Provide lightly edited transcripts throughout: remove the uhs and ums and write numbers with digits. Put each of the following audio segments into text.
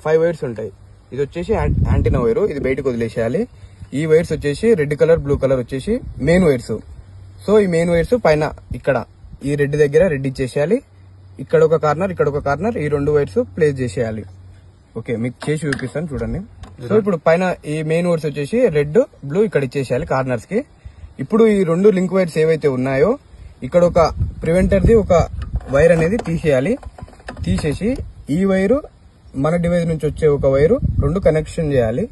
5 wires ఉంటాయి. ఇది వచ్చేసి యాంటీనా వైర్, ఇది బయటకు వదిలేసేయాలి. ఈ వైర్స్ వచ్చేసి రెడ్ కలర్ బ్లూ కలర్ వచ్చేసి మెయిన్ వైర్స్. సో ఈ మెయిన్ వైర్స్ పైన ఇక్కడ ఈ రెడ్ దగ్గర రెడ్ ఇచ్చేసేయాలి. ఇక్కడ ఒక కార్నర్ ఇక్కడ ఒక కార్నర్, ఈ 2 వైర్స్ ప్లేస్ చేసేయాలి. ఓకే, మీకు చేసి చూపిస్తాను చూడండి. సో ఇప్పుడు పైన ఈ మెయిన్ వైర్స్ వచ్చేసి రెడ్ బ్లూ ఇక్కడ ఇచ్చేసేయాలి కార్నర్స్ కి. ఇప్పుడు ఈ 2 లింక్ వైర్స్ ఏవైతే ఉన్నాయో ఇక్కడ ఒక ప్రివెంటర్ ది ఒక వైర్ అనేది తీసేయాలి. తీసేసి ఈ వైరు మన డివైస్ నుంచి వచ్చే ఒక వైరు 2 కనెక్షన్ చేయాలి.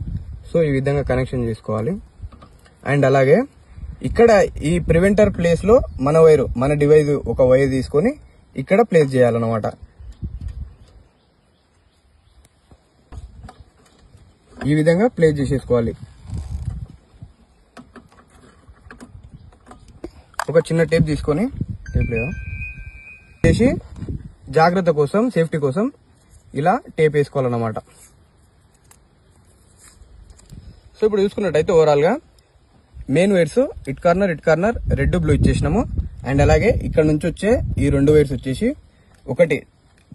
సో ఈ విధంగా కనెక్షన్ చేసుకోవాలి. అండ్ అలాగే ఇక్కడ ఈ ప్రివెంటర్ ప్లేస్ లో మన వైరు మన డివైస్ ఒక వైర్ తీసుకొని ఇక్కడ ప్లేస్ చేయాలన్నమాట. ఈ విధంగా ప్లేస్ చేసేసుకోవాలి. ఒక చిన్న టేప్ తీసుకొని టేప్ లేదా చేసి జాగ్రత్త కోసం సేఫ్టీ కోసం ఇలా టేప్ వేసుకోవాలన్నమాట. సో ఇప్పుడు చూసుకున్నట్టయితే ఓవరాల్ గా main wires it corner red blue ఇచ్చేసినాము. అండ్ అలాగే ఇక్కడ నుంచి వచ్చే ఈ 2 వైర్స్ వచ్చేసి ఒకటి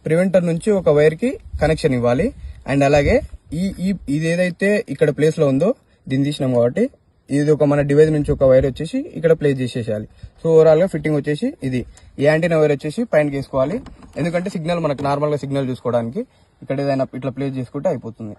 ప్రివెంటర్ నుంచి ఒక వైర్ కి కనెక్షన్ ఇవ్వాలి. అండ్ అలాగే ఇది ఏదైతే ఇక్కడ ప్లేస్ లో ఉందో దీన్ని తీసినాం కాబట్టి ఇది ఒక మన డివైస్ నుంచి ఒక వైర్ వచ్చేసి ఇక్కడ ప్లేస్ చేసేసేయాలి. సో ఓవరాల్ గా ఫిట్టింగ్ వచ్చేసి ఇది. ఈ యాంటీనా వైర్ వచ్చేసి పైనకి వేసుకోవాలి, ఎందుకంటే సిగ్నల్ మనకు నార్మల్ గా సిగ్నల్ చూసుకోవడానికి ఇక్కడ ఏదైనా ఇట్లా ప్లేస్ చేసుకుంటే అయిపోతుంది.